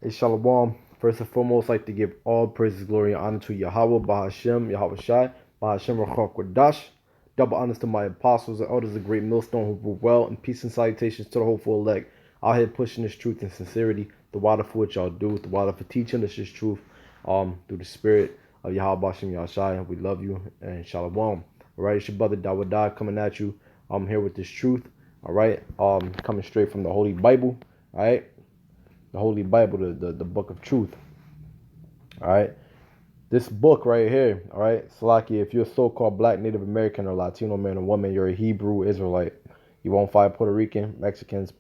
Hey, Shalom. First and foremost, I'd like to give all praises, glory, and honor to Yahweh, Bahashem, Yahweh Shai, Bahashem, Rachak Quadash. Double honors to my apostles and elders of Great Millstone who rule well, and peace and salutations to the hopeful elect. Out here pushing this truth and sincerity, the water for what y'all do, the water for teaching us this truth, through the spirit of Yahweh, Bahashem, Yahweh Shai. We love you, and Shalom. All right, it's your brother Dawadah coming at you. I'm here with this truth. All right, coming straight from the Holy Bible. All right, the Holy Bible, the book of truth. All right, this book right here. All right, Salaki, if you're a so-called Black, Native American, or Latino man or woman, you're a Hebrew Israelite. You won't find Puerto Rican, Mexicans,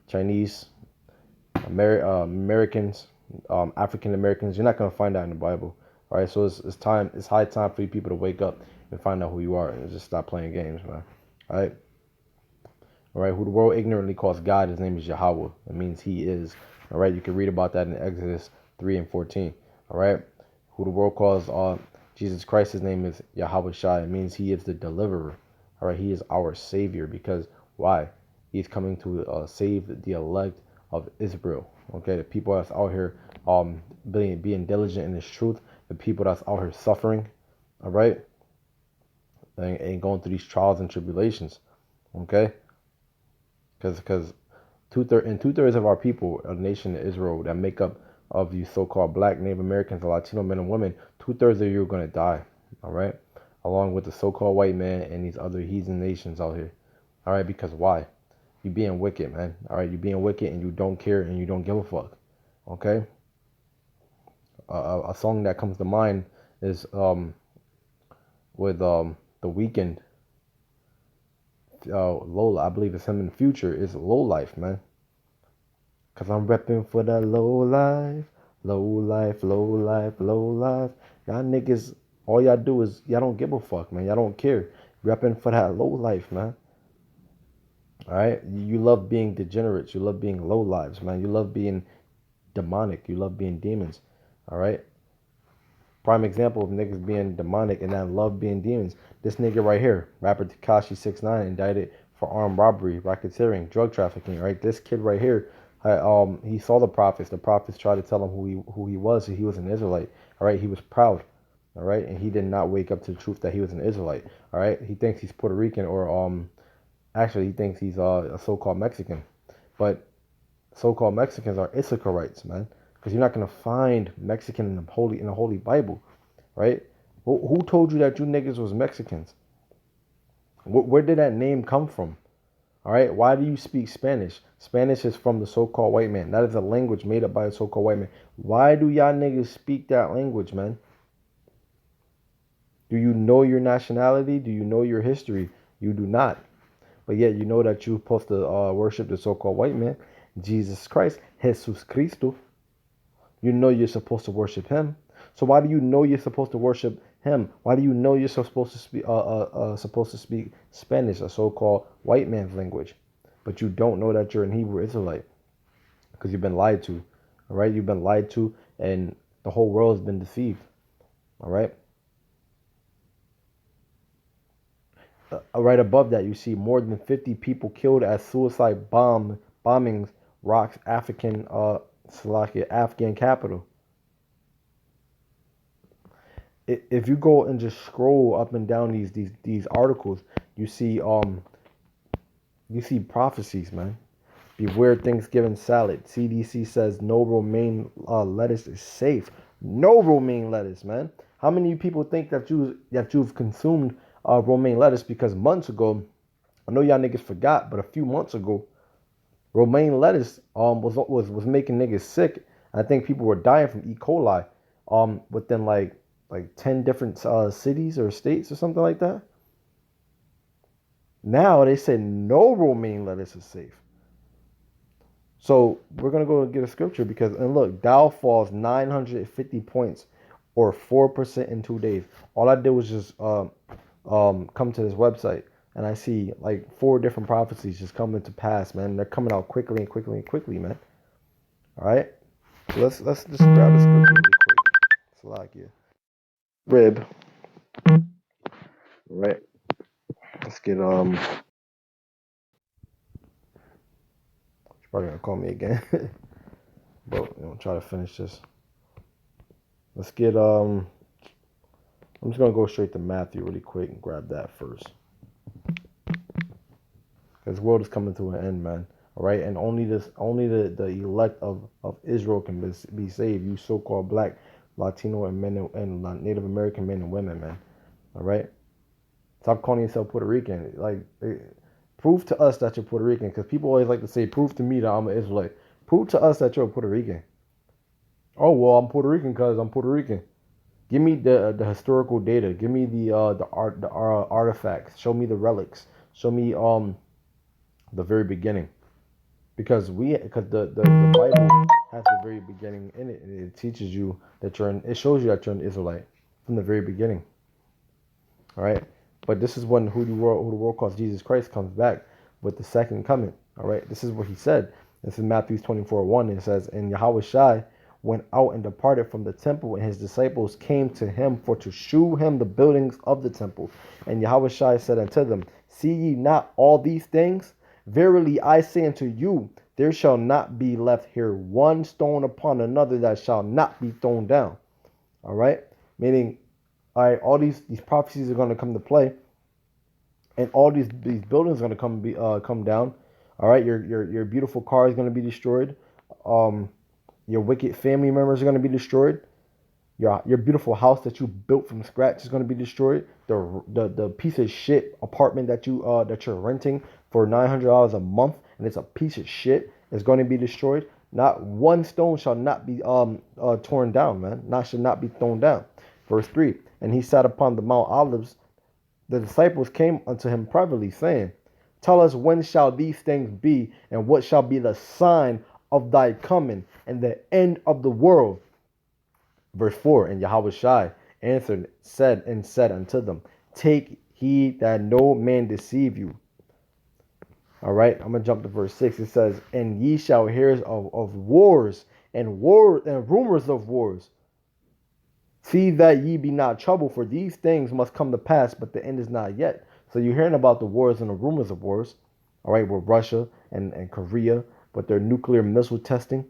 Chinese, Americans, African Americans. You're not gonna find that in the Bible. All right, so it's time. It's high time for you people to wake up and find out who you are and just stop playing games, man. All right. All right, who the world ignorantly calls God, his name is Yahweh. It means he is. All right, you can read about that in Exodus 3 and 14. All right, who the world calls Jesus Christ, his name is Yahweh Shai. It means he is the deliverer. All right, he is our savior because why? He's coming to save the elect of Israel. Okay, the people that's out here being diligent in his truth, the people that's out here suffering, all right, and going through these trials and tribulations. Okay, because two-thirds of our people, a nation of Israel, that make up of you so-called Black, Native Americans, and Latino men and women, two-thirds of you are going to die. All right, along with the so-called white man and these other heathen nations out here. All right, because why? You being wicked, man. All right, you being wicked and you don't care and you don't give a fuck. Okay. A song that comes to mind is with the Weeknd. Lola, I believe it's him in the future. Is Low Life, man. Cause I'm repping for that low life, low life, low life, low life. Y'all niggas, all y'all do is y'all don't give a fuck, man. Y'all don't care. Repping for that low life, man. All right, you love being degenerates. You love being low lives, man. You love being demonic. You love being demons. All right. Prime example of niggas being demonic and that love being demons. This nigga right here, rapper Tekashi 69, indicted for armed robbery, racketeering, drug trafficking. Right, this kid right here, he saw the prophets. The prophets tried to tell him who he was. He was an Israelite. All right, he was proud. All right, and he did not wake up to the truth that he was an Israelite. All right, he thinks he's Puerto Rican or actually he thinks he's a so-called Mexican, but so-called Mexicans are Issacharites, man. Because you're not gonna find Mexican in the Holy Bible, right? Who told you that you niggas was Mexicans? Where did that name come from? All right. Why do you speak Spanish? Spanish is from the so-called white man. That is a language made up by a so-called white man. Why do y'all niggas speak that language, man? Do you know your nationality? Do you know your history? You do not. But yet you know that you're supposed to worship the so-called white man, Jesus Christ, Jesus Cristo. You know you're supposed to worship him. So why do you know you're supposed to worship him? Why do you know you're supposed to speak Spanish, a so-called white man's language, but you don't know that you're an Hebrew Israelite because you've been lied to. All right, you've been lied to, and the whole world has been deceived. All right. Right above that, you see more than 50 people killed as suicide bombings rocks Afghan capital. If you go and just scroll up and down these articles, you see prophecies, man. Beware Thanksgiving salad. CDC says no romaine lettuce is safe. No romaine lettuce, man. How many of you people think that you've consumed romaine lettuce? Because months ago, I know y'all niggas forgot, but a few months ago, romaine lettuce was making niggas sick. I think people were dying from E. coli within like 10 different cities or states or something like that. Now they said no romaine lettuce is safe. So we're gonna go and get a scripture because and look, Dow falls 950 points or 4% in 2 days. All I did was just come to this website and I see like 4 different prophecies just coming to pass, man. They're coming out quickly and quickly and quickly, man. All right, so let's just grab a scripture really quick. Salakia. Rib. All right. Let's get She's probably gonna call me again. But I'll try to finish this. Let's get I'm just gonna go straight to Matthew really quick and grab that first. Because the world is coming to an end, man. All right, and only the elect of Israel can be saved. You so-called black, Latino, and men and Native American men and women, man. All right, stop calling yourself Puerto Rican. Like, prove to us that you're Puerto Rican. Because people always like to say, prove to me that I'm an Israelite. Prove to us that you're a Puerto Rican. Oh well, I'm Puerto Rican because I'm Puerto Rican. Give me the historical data. Give me the artifacts. Show me the relics. Show me the very beginning. Because the Bible has the very beginning in it, and it teaches you that it shows you that you're an Israelite from the very beginning. All right, but this is when who the world calls Jesus Christ comes back with the second coming. All right, this is what he said. This is Matthew 24:1. It says, "And Yahweh Shai went out and departed from the temple, and his disciples came to him for to shew him the buildings of the temple. And Yahweh Shai said unto them, See ye not all these things? Verily I say unto you, there shall not be left here one stone upon another that shall not be thrown down." All right, meaning, all right, all these prophecies are going to come to play, and all these buildings are going to come down. All right, your beautiful car is going to be destroyed. Your wicked family members are going to be destroyed. Your beautiful house that you built from scratch is going to be destroyed. The piece of shit apartment that you're renting for $900 a month, and it's a piece of shit, is going to be destroyed. Not one stone shall not be torn down, man. Should not be thrown down. Verse 3. And he sat upon the Mount Olives. The disciples came unto him privately, saying, Tell us, when shall these things be, and what shall be the sign of thy coming and the end of the world? Verse 4. And Yahweh Shai answered, said unto them, Take heed that no man deceive you. All right, I'm gonna jump to verse 6. It says, And ye shall hear of wars and rumors of wars. See that ye be not troubled, for these things must come to pass, but the end is not yet. So you're hearing about the wars and the rumors of wars, all right, with Russia and Korea, with their nuclear missile testing,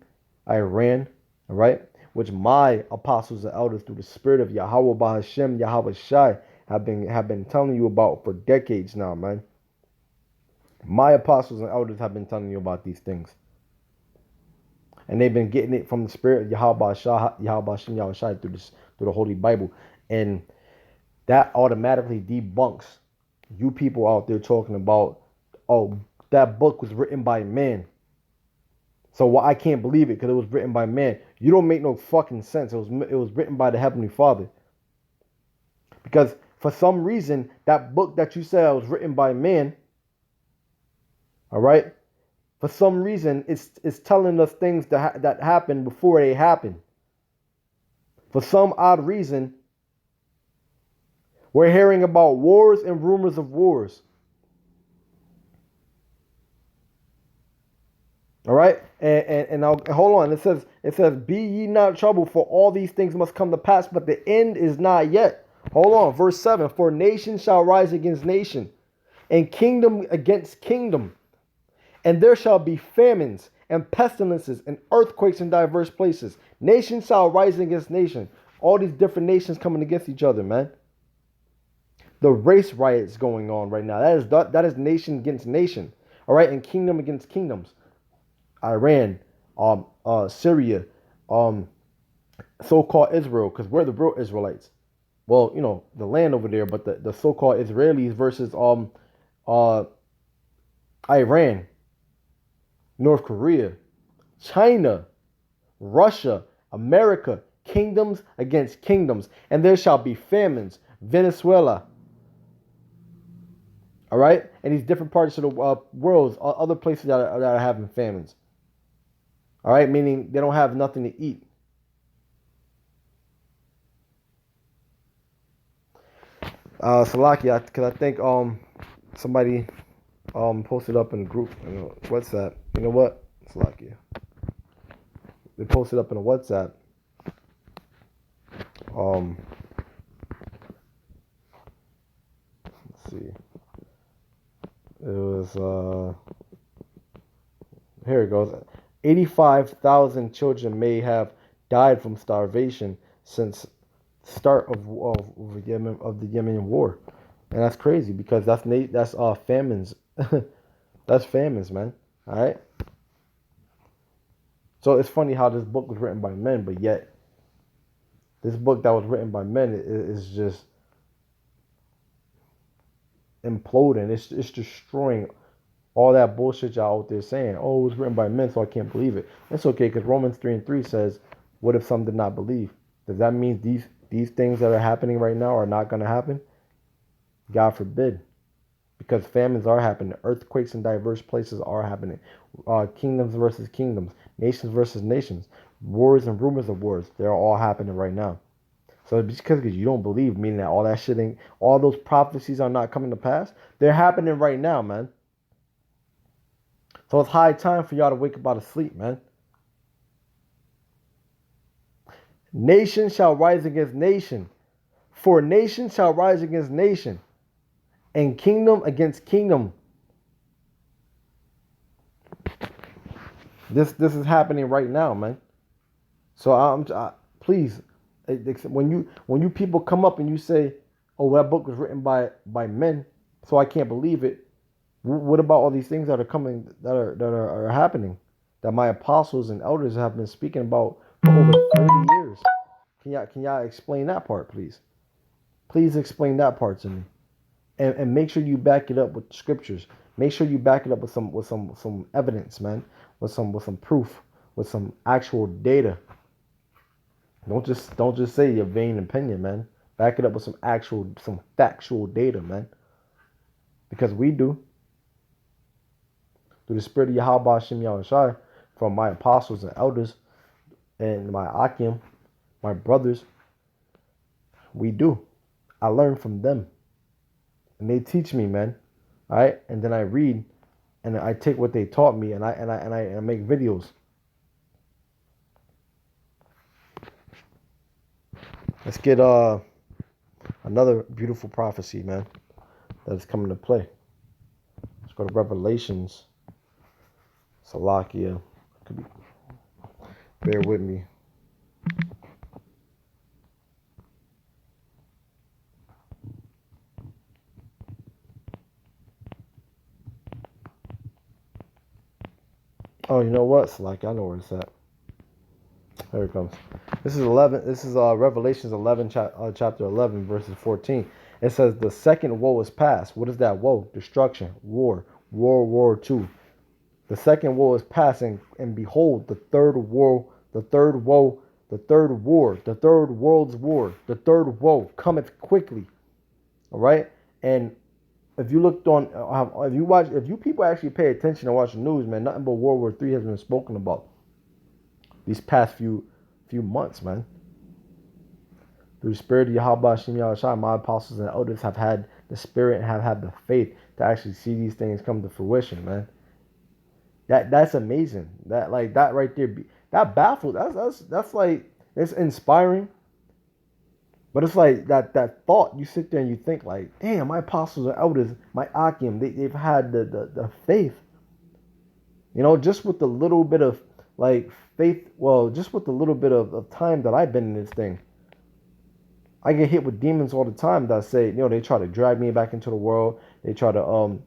Iran, all right, which my apostles and elders through the spirit of Yahweh Bahashem, Yahweh Shai, have been telling you about for decades now, man. My apostles and elders have been telling you about these things. And they've been getting it from the spirit of Yahweh Shai, Yahweh Hashem, Yahweh Shai through the Holy Bible. And that automatically debunks you people out there talking about, oh, that book was written by man. So I can't believe it because it was written by man. You don't make no fucking sense. It was written by the Heavenly Father. Because for some reason, that book that you said was written by man, all right, for some reason, it's telling us things that happened before they happened. For some odd reason, we're hearing about wars and rumors of wars. All right, and hold on. It says, "Be ye not troubled, for all these things must come to pass, but the end is not yet." Hold on, verse 7. For nation shall rise against nation, and kingdom against kingdom, and there shall be famines and pestilences and earthquakes in diverse places. Nation shall rise against nation. All these different nations coming against each other, man. The race riots going on right now. That is nation against nation. All right, and kingdom against kingdoms. Iran, Syria, so-called Israel, because we're the real Israelites. Well, you know, the land over there, but the so-called Israelis versus Iran, North Korea, China, Russia, America, kingdoms against kingdoms, and there shall be famines. Venezuela, all right, and these different parts of the world, other places that are having famines. All right, meaning they don't have nothing to eat. Salakia, because I think somebody posted up in a group, WhatsApp. You know what? Salakia. They posted up in a WhatsApp. Let's see. It was here it goes. 85,000 children may have died from starvation since start of the Yemen war, and that's crazy because that's famines. That's famines, man. All right. So it's funny how this book was written by men, but yet this book that was written by men is just imploding. It's destroying all that bullshit y'all out there saying. Oh, it was written by men, so I can't believe it. It's okay because Romans 3:3 says, "What if some did not believe?" Does that mean these things that are happening right now are not going to happen? God forbid. Because famines are happening, earthquakes in diverse places are happening, kingdoms versus kingdoms, nations versus nations, wars and rumors of wars, they're all happening right now. So just because you don't believe, meaning that all that shit ain't, all those prophecies are not coming to pass, they're happening right now, man. So it's high time for y'all to wake up out of sleep, man. Nation shall rise against nation, for nation shall rise against nation, and kingdom against kingdom. This is happening right now, man. So please, when you people come up and you say, "Oh, that book was written by men," so I can't believe it. What about all these things that are coming that are happening that my apostles and elders have been speaking about for over 30 years? Can y'all explain that part, please? Please explain that part to me, and make sure you back it up with scriptures. Make sure you back it up with some evidence, man, with some proof, with some actual data. Don't just say your vain opinion, man. Back it up with some factual data, man. Because we do. Through the spirit of Yahweh Shem Yahushai, from my apostles and elders and my Akim, my brothers, we do. I learn from them. And they teach me, man. Alright? And then I read and I take what they taught me and I make videos. Let's get another beautiful prophecy, man, that is coming to play. Let's go to Revelations. Salakia. Bear with me. Oh, you know what? Salakia, I know where it's at. Here it comes. This is 11. This is Revelations 11, chapter 11, verses 14. It says, "The second woe is past." What is that woe? Destruction, war, World War II. The second woe is passing, and behold, the third woe, the third woe, the third war, the third world's war, the third woe cometh quickly. All right, and if you looked on, if you people actually pay attention and watch the news, man, nothing but World War III has been spoken about these past few months, man. Through the spirit of Yahweh Shem Yahushua, my apostles and elders have had the spirit and have had the faith to actually see these things come to fruition, man. That's amazing. That right there, that baffles. That's like, it's inspiring. But it's like that thought, you sit there and you think like, damn, my apostles and elders, my Akim, they've had the faith. You know, just with the little bit of like faith, well, just with the little bit of time that I've been in this thing. I get hit with demons all the time that say, they try to drag me back into the world. They try to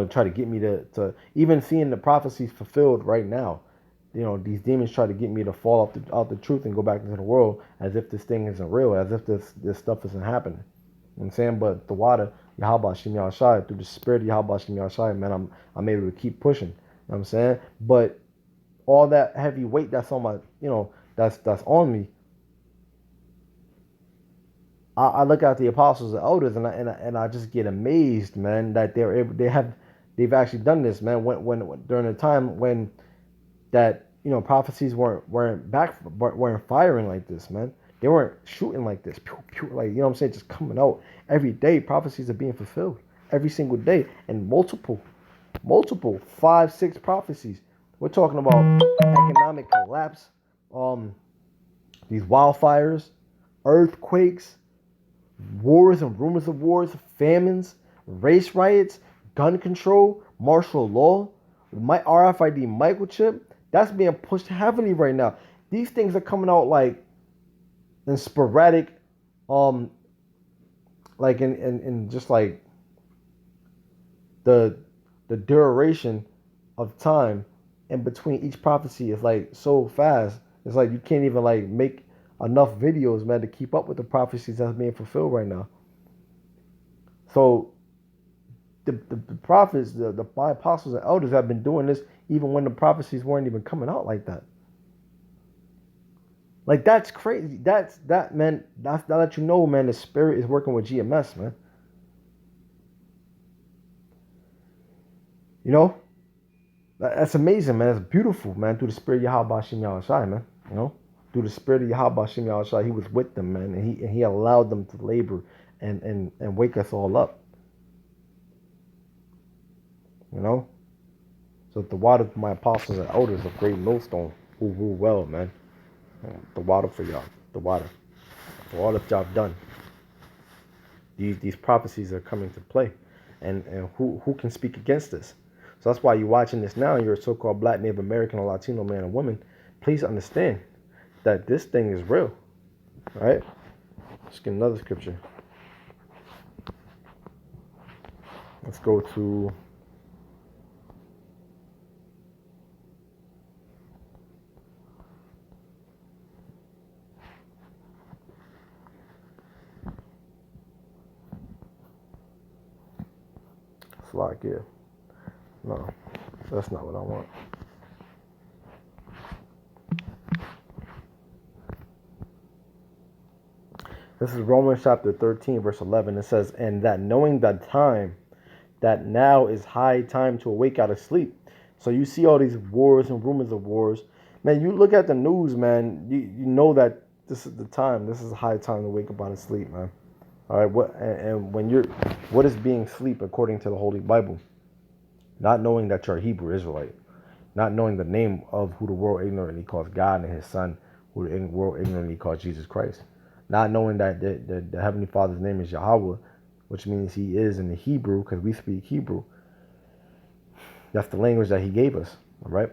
try to get me to even seeing the prophecies fulfilled right now. These demons try to get me to fall off the truth and go back into the world as if this thing isn't real, as if this stuff isn't happening. You know what I'm saying? But the water, Yahweh Shem Yahushai, through the spirit of Yahweh Shem Yahushai, man, I'm able to keep pushing. You know what I'm saying? But all that heavy weight that's on my, that's on me, I look at the apostles and elders and I just get amazed, man, that they've actually done this, man. When during a time when that prophecies weren't firing like this, man. They weren't shooting like this, pew, pew, like what I'm saying, just coming out every day. Prophecies are being fulfilled every single day, and multiple 5-6 prophecies. We're talking about economic collapse, these wildfires, earthquakes, wars and rumors of wars, famines, race riots, gun control, martial law, My RFID microchip, that's being pushed heavily right now. These things are coming out like in sporadic, um, like in just like the the duration of time in between each prophecy is like so fast. It's like you can't even like make enough videos, man, to keep up with the prophecies that's being fulfilled right now. So the prophets, the five apostles and elders have been doing this even when the prophecies weren't even coming out like that. Like that's crazy. That man. That let you know, man. The spirit is working with GMS, man. You know, that's amazing, man. That's beautiful, man. Through the spirit of Yahweh Bashim Yahushai, man. You know, through the spirit of Yahweh Bashim Yahushai, he was with them, man, and he allowed them to labor and wake us all up. You know, so the water for my apostles and elders of great millstone who rule well, man. The water for y'all, the water for all that y'all done. These prophecies are coming to play, and who can speak against this? So that's why you're watching this now. And you're a so-called Black, Native American, or Latino man or woman. Please understand that this thing is real, right? Let's get another scripture. Let's go to Slovakia. No, that's not what I want. This is Romans chapter 13, verse 11. It says, and that knowing that time, that now is high time to awake out of sleep. So you see all these wars and rumors of wars. Man, you look at the news, man, you know that this is the time. This is a high time to wake up out of sleep, man. All right, and when you're, what is being sleep according to the Holy Bible? Not knowing that you're a Hebrew Israelite, not knowing the name of who the world ignorantly calls God and his son, who the world ignorantly calls Jesus Christ. Not knowing that the Heavenly Father's name is Yahweh, which means he is in the Hebrew, because we speak Hebrew. That's the language that he gave us, all right?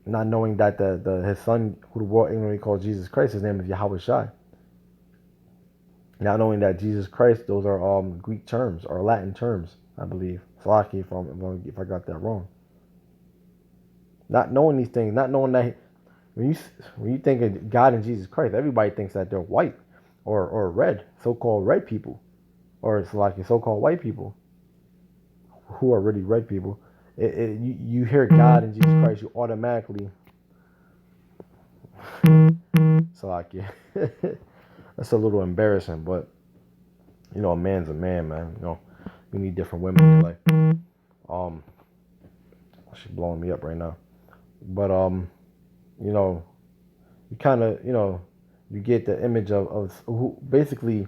Not knowing that his son, who the world ignorantly calls Jesus Christ, his name is Yahweh Shai. Not knowing that Jesus Christ, those are Greek terms or Latin terms, I believe. Slaki, if I got that wrong. Not knowing these things, not knowing that when you think of God and Jesus Christ, everybody thinks that they're white or red, so-called red people, or it's like so-called white people who are really red people. You hear God and Jesus Christ, you automatically Salakia. That's a little embarrassing, but you know, a man's a man, man. You know, you need different women in your life. She's blowing me up right now. But you know, you kind of, you know, you get the image of who basically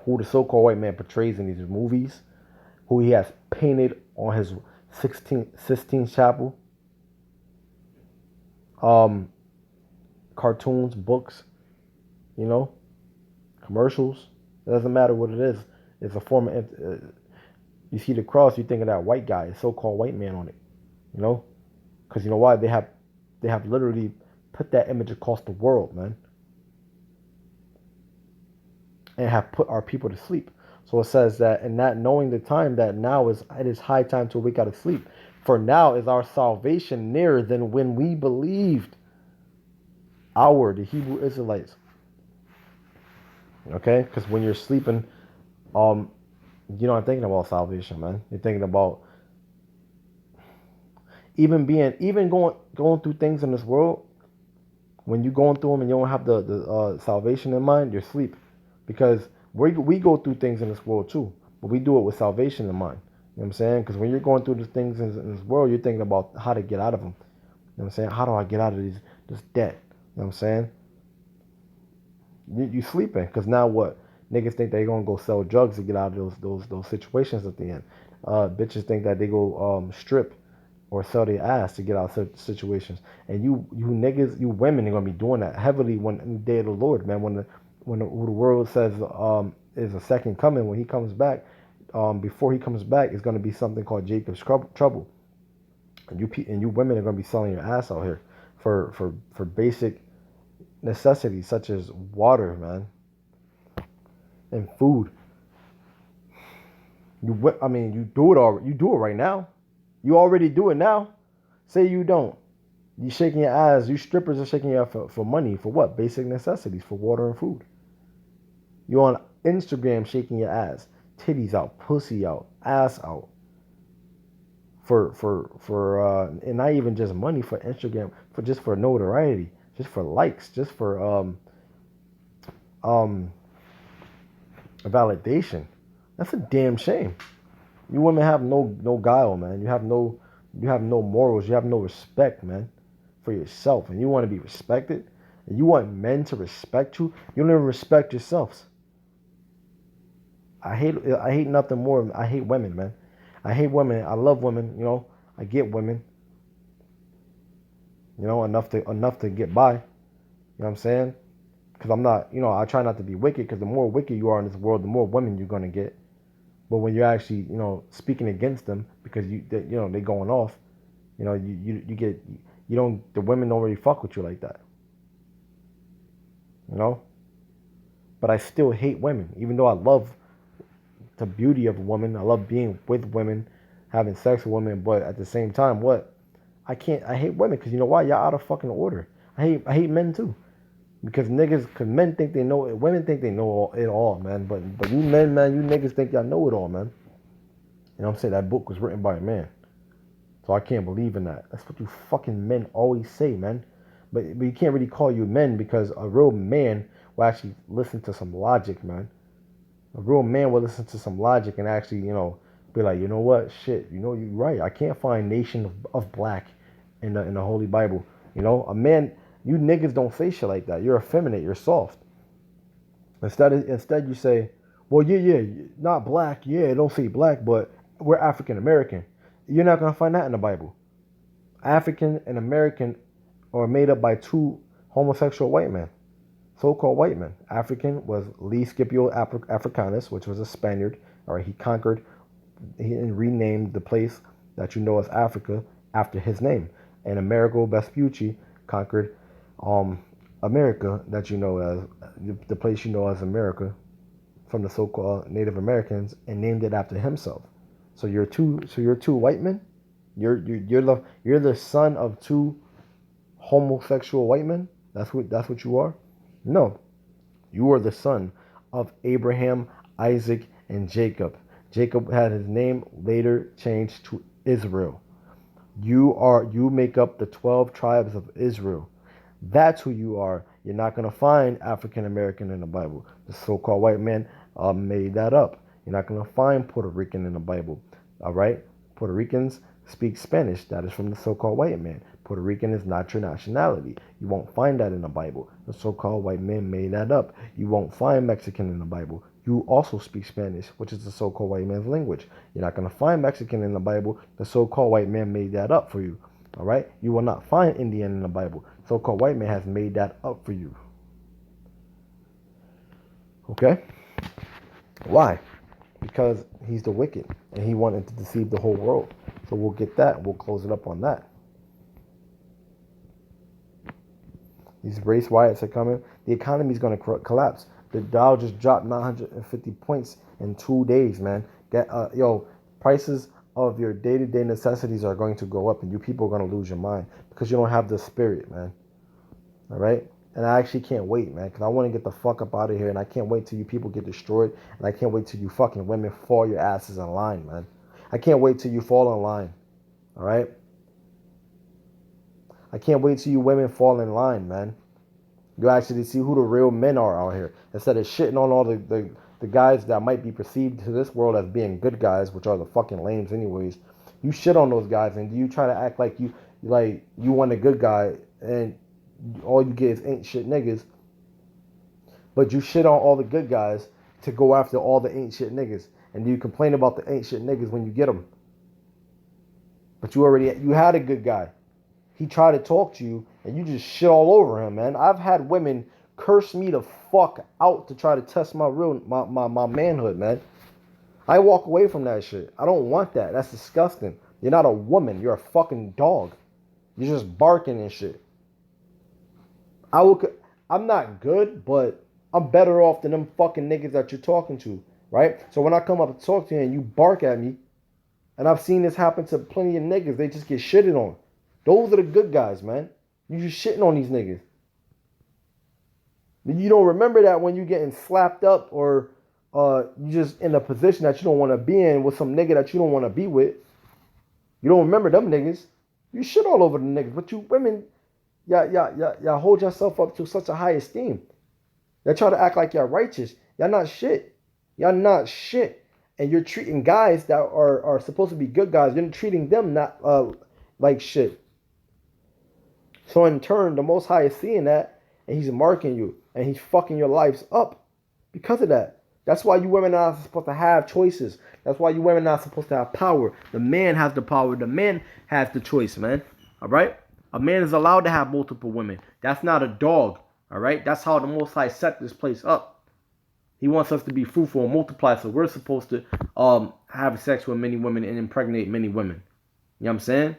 who the so-called white man portrays in these movies, who he has painted on his Sistine Chapel, cartoons, books, you know, commercials. It doesn't matter what it is. It's a form of. You see the cross, you think of that white guy, so-called white man on it, you know, because you know why they have literally put that image across the world, man, and have put our people to sleep. So it says that, and not knowing the time that now it is high time to wake out of sleep. For now is our salvation nearer than when we believed. The Hebrew Israelites. Okay, because when you're sleeping, you're not thinking about salvation, man. You're thinking about even going through things in this world. When you're going through them and you don't have the salvation in mind, you're asleep, because we go through things in this world too, but we do it with salvation in mind. You know what I'm saying? Because when you're going through the things in this world, you're thinking about how to get out of them. You know what I'm saying? How do I get out of this debt? You know what I'm saying? You sleeping, because now what? Niggas think they gonna go sell drugs to get out of those situations at the end. Bitches think that they go strip or sell their ass to get out of situations. And you niggas, you women are gonna be doing that heavily when in the day of the Lord, man. When the world says is a second coming, when he comes back, before he comes back, it's gonna be something called Jacob's trouble. And you women are gonna be selling your ass out here for basic necessities such as water, man, and food. You do it all. You do it right now. You already do it now. Say you don't. You shaking your ass. You strippers are shaking your ass for money. For what? Basic necessities for water and food. You on Instagram shaking your ass, titties out, pussy out, ass out. And not even just money for Instagram, for notoriety, just for likes, just for um validation. That's a damn shame. You women have no guile, man. You have no morals. You have no respect, man, for yourself. And you want to be respected. And you want men to respect you. You don't even respect yourselves. I hate nothing more. I hate women, man. I hate women. I love women. I get women. Enough to get by. You know what I'm saying? Because I'm not. I try not to be wicked. Because the more wicked you are in this world, the more women you're gonna get. But when you're actually, speaking against them because they going off, you get, the women don't really fuck with you like that, you know. But I still hate women, even though I love the beauty of a woman. I love being with women, having sex with women. But at the same time, what? I can't. I hate women because you know why? Y'all out of fucking order. I hate men too. Because men think they know it, women think they know it all, man. But you men, man, you niggas think y'all know it all, man. You know what I'm saying? That book was written by a man. So I can't believe in that. That's what you fucking men always say, man. But you can't really call you men because a real man will actually listen to some logic, man. A real man will listen to some logic and actually, be like, you know what? Shit, you're right. I can't find nation of black in the Holy Bible. A man, you niggas don't say shit like that. You're effeminate. You're soft. Instead you say, well, yeah, not black. Yeah, don't say black, but we're African American. You're not gonna find that in the Bible. African and American are made up by two homosexual white men, so-called white men. African was Lee Scipio Africanus, which was a Spaniard. All right, he conquered, he renamed the place that you know as Africa after his name. And Amerigo Vespucci conquered America, that you know as the place you know as America, from the so-called Native Americans, and named it after himself. So you're two white men. You're the son of two homosexual white men. That's what you are. No, you are the son of Abraham, Isaac, and Jacob. Jacob had his name later changed to Israel. You make up the 12 tribes of Israel. That's who you are. You're not going to find African American in the Bible. The so-called white man made that up. You're not going to find Puerto Rican in the Bible. All right? Puerto Ricans speak Spanish. That is from the so-called white man. Puerto Rican is not your nationality. You won't find that in the Bible. The so-called white man made that up. You won't find Mexican in the Bible. You also speak Spanish, which is the so-called white man's language. You're not going to find Mexican in the Bible. The so-called white man made that up for you. All right? You will not find Indian in the Bible. So-called white man has made that up for you. Okay? Why? Because he's the wicked, and he wanted to deceive the whole world. So we'll get that. We'll close it up on that. These race riots are coming. The economy is going to collapse. The Dow just dropped 950 points in 2 days, man. Prices of your day-to-day necessities are going to go up, and you people are going to lose your mind because you don't have the spirit, man. All right? And I actually can't wait, man, because I want to get the fuck up out of here, and I can't wait till you people get destroyed, and I can't wait till you fucking women fall your asses in line, man. I can't wait till you fall in line. All right? I can't wait till you women fall in line, man. You actually see who the real men are out here. Instead of shitting on all the guys that might be perceived to this world as being good guys, which are the fucking lames anyways. You shit on those guys and you try to act like you want a good guy and all you get is ain't shit niggas. But you shit on all the good guys to go after all the ain't shit niggas. And you complain about the ain't shit niggas when you get them. But you had a good guy. He tried to talk to you, and you just shit all over him, man. I've had women curse me the fuck out to try to test my manhood, man. I walk away from that shit. I don't want that. That's disgusting. You're not a woman. You're a fucking dog. You're just barking and shit. I will. I'm not good, but I'm better off than them fucking niggas that you're talking to, right? So when I come up and talk to you and you bark at me, and I've seen this happen to plenty of niggas, they just get shitted on. Those are the good guys, man. You just shitting on these niggas. You don't remember that when you getting slapped up or you just in a position that you don't want to be in with some nigga that you don't want to be with. You don't remember them niggas. You shit all over the niggas, but you women, y'all hold yourself up to such a high esteem. Y'all try to act like y'all righteous. Y'all not shit. Y'all not shit. And you're treating guys that are supposed to be good guys, you're treating them not like shit. So in turn, the Most High is seeing that, and He's marking you, and He's fucking your lives up because of that. That's why you women are not supposed to have choices. That's why you women are not supposed to have power. The man has the power. The man has the choice, man. All right? A man is allowed to have multiple women. That's not a dog. All right? That's how the Most High set this place up. He wants us to be fruitful and multiply, so we're supposed to have sex with many women and impregnate many women. You know what I'm saying?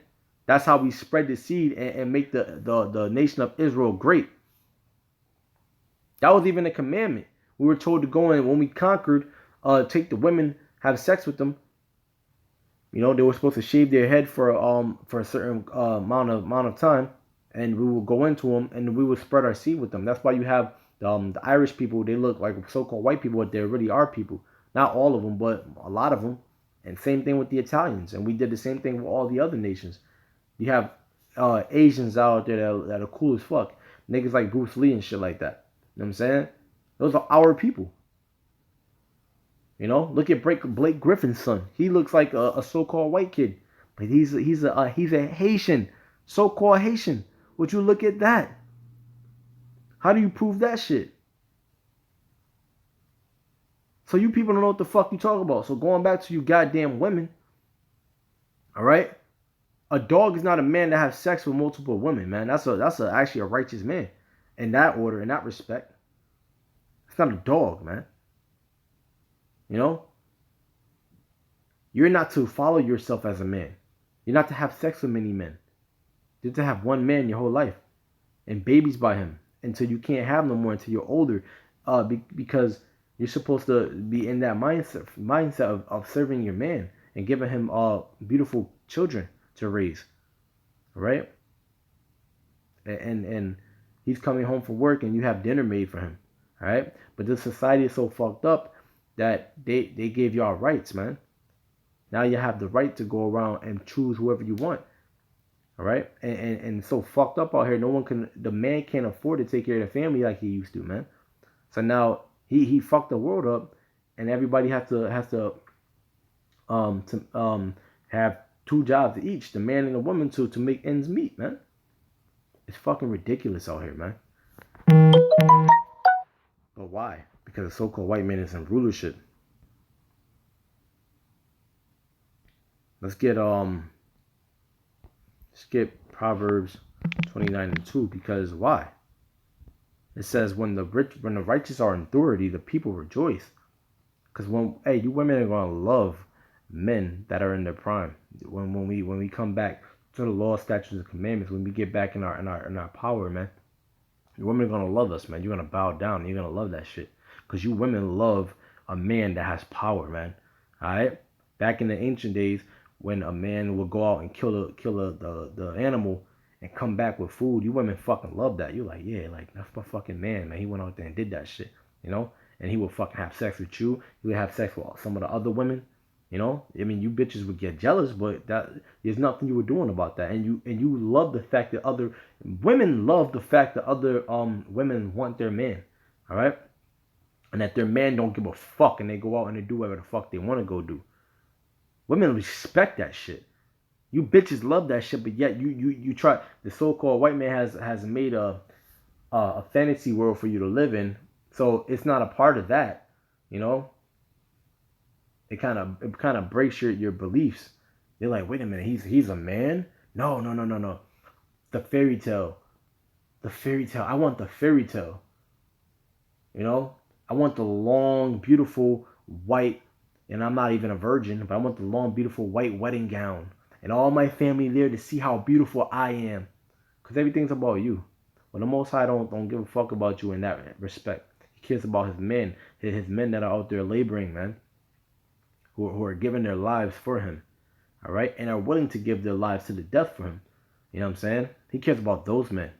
That's how we spread the seed and make the nation of Israel great. That was even a commandment. We were told to go in when we conquered, take the women, have sex with them. You know, they were supposed to shave their head for a certain amount of time, and we will go into them and we will spread our seed with them. That's why you have the Irish people. They look like so-called white people, but they really are people. Not all of them, but a lot of them. And same thing with the Italians. And we did the same thing with all the other nations. You have Asians out there that are cool as fuck. Niggas like Bruce Lee and shit like that. You know what I'm saying? Those are our people. You know, look at Blake Griffin's son. He looks like a so-called white kid, but he's a Haitian, so-called Haitian. Would you look at that? How do you prove that shit? So you people don't know what the fuck you talk about. So going back to you goddamn women, all right? A dog is not a man that has sex with multiple women, man. That's actually a righteous man in that order, in that respect. It's not a dog, man. You know? You're not to follow yourself as a man. You're not to have sex with many men. You're to have one man your whole life and babies by him until you can't have no more until you're older, because you're supposed to be in that mindset of serving your man and giving him beautiful children to raise, right? And he's coming home from work and you have dinner made for him, all right? But this society is so fucked up that they gave y'all rights, man. Now you have the right to go around and choose whoever you want, all right? And so fucked up out here. The man can't afford to take care of the family like he used to, man. So now he fucked the world up, and everybody has to have two jobs each, the man and the woman, to make ends meet, man. It's fucking ridiculous out here, man. But why? Because the so-called white man is in rulership. Let's get Proverbs 29:2, because why? It says when the righteous are in authority, the people rejoice. Because you women are gonna love men that are in their prime. When we come back to the law, statutes, and commandments, when we get back in our power, man, you women are gonna love us, man. You're gonna bow down. You're gonna love that shit. Because you women love a man that has power, man. All right. Back in the ancient days, when a man would go out and kill the animal and come back with food, you women fucking love that. You're like, yeah, like that's my fucking man, man. He went out there and did that shit, you know. And he would fucking have sex with you. He would have sex with some of the other women, you know. I mean, you bitches would get jealous, but there's nothing you were doing about that. And you love the fact that other women love the fact that other women want their man, all right, and that their man don't give a fuck and they go out and they do whatever the fuck they want to go do. Women respect that shit. You bitches love that shit, but yet you try. The so-called white man has made a fantasy world for you to live in, so it's not a part of that, you know. It kind of breaks your beliefs. They're like, wait a minute, he's a man? No. The fairy tale. I want the fairy tale. You know, I want the long, beautiful white. And I'm not even a virgin, but I want the long, beautiful white wedding gown and all my family there to see how beautiful I am. Because everything's about you. Well, the Most High don't give a fuck about you in that respect. He cares about his men that are out there laboring, man, who are giving their lives for him, all right, and are willing to give their lives to the death for him. You know what I'm saying? He cares about those men,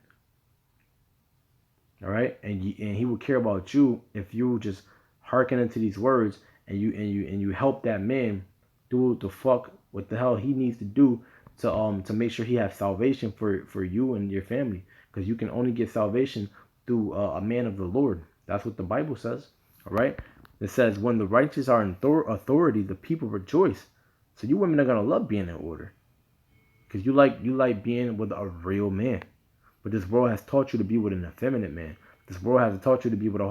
all right, and he will care about you if you just hearken into these words and you help that man do the fuck what the hell he needs to do to make sure he has salvation for you and your family, because you can only get salvation through a man of the Lord. That's what the Bible says. All right, it says when the righteous are in authority, the people rejoice. So you women are gonna love being in order, because you like being with a real man. But this world has taught you to be with an effeminate man. This world has taught you to be with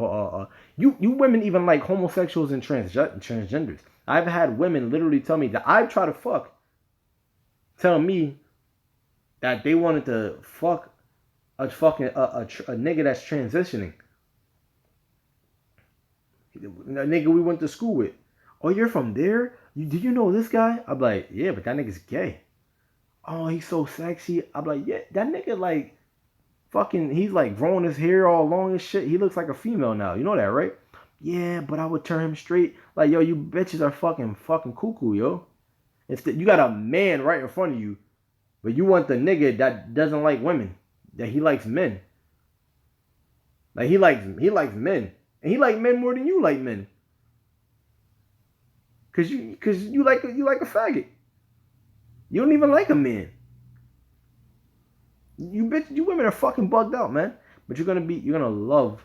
you women even like homosexuals and transgenders. I've had women literally tell me that I've tried to fuck, tell me that they wanted to fuck a nigga that's transitioning. A nigga we went to school with. Oh, you're from there? Did you know this guy? I'm like, yeah, but that nigga's gay. Oh, he's so sexy. I'm like, yeah, that nigga like fucking, he's like growing his hair all long and shit. He looks like a female now. You know that, right? Yeah, but I would turn him straight. Like, yo, you bitches are fucking cuckoo, yo. You got a man right in front of you, but you want the nigga that doesn't like women, that he likes men. Like he likes men, and he like men more than you like men. Cause you like a faggot. You don't even like a man. You women are fucking bugged out, man. But you're gonna love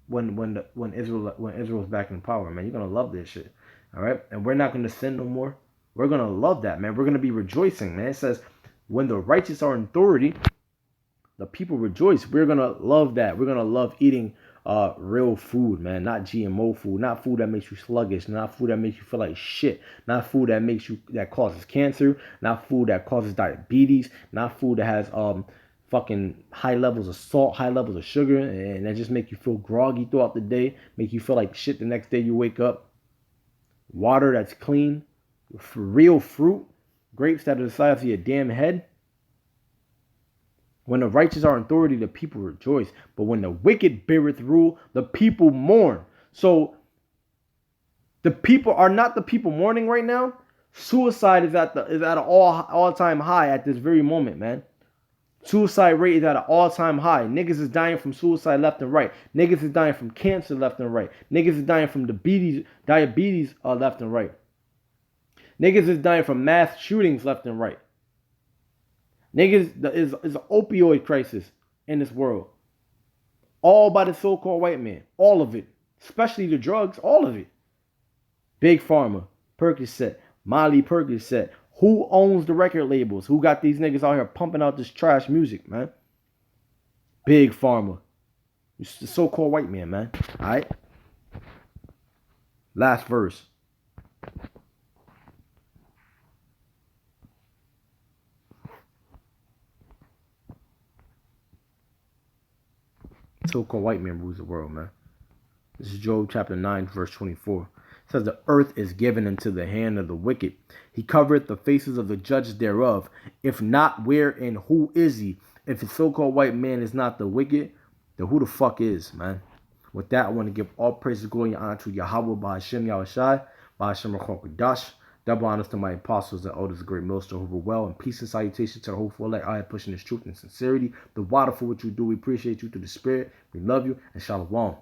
when Israel's back in power, man. You're gonna love this shit. All right, and we're not gonna sin no more. We're gonna love that, man. We're gonna be rejoicing, man. It says when the righteous are in authority, the people rejoice. We're gonna love that. We're gonna love eating real food, man. Not GMO food, not food that makes you sluggish, not food that makes you feel like shit, not food that causes cancer, not food that causes diabetes, not food that has fucking high levels of salt, high levels of sugar, and that just make you feel groggy throughout the day, make you feel like shit the next day you wake up. Water that's clean, real fruit, grapes that are the size of your damn head. When the righteous are in authority, the people rejoice. But when the wicked beareth rule, the people mourn. So the people are not the people mourning right now. Suicide is at an all-time high at this very moment, man. Suicide rate is at an all-time high. Niggas is dying from suicide left and right. Niggas is dying from cancer left and right. Niggas is dying from diabetes left and right. Niggas is dying from mass shootings left and right. Niggas is an opioid crisis in this world. All by the so-called white man. All of it. Especially the drugs. All of it. Big Pharma. Percocet. Molly Percocet. Who owns the record labels? Who got these niggas out here pumping out this trash music, man? Big Pharma. It's the so-called white man, Alright? Last verse. So-called white man rules the world, man. This is Job chapter 9, verse 24. It says, the earth is given into the hand of the wicked. He covereth the faces of the judges thereof. If not, where and who is he? If the so-called white man is not the wicked, then who the fuck is, man? With that, I want to give all praise, glory, and honor to Yahweh, Ba'ashem Yahushai, Ba'ashem Rachokadash. Double honors to my apostles and elders, the great millstone who were well, and peace and salutation to the hopeful elect. I am pushing this truth and sincerity. The water for what you do. We appreciate you through the Spirit. We love you, and shalom.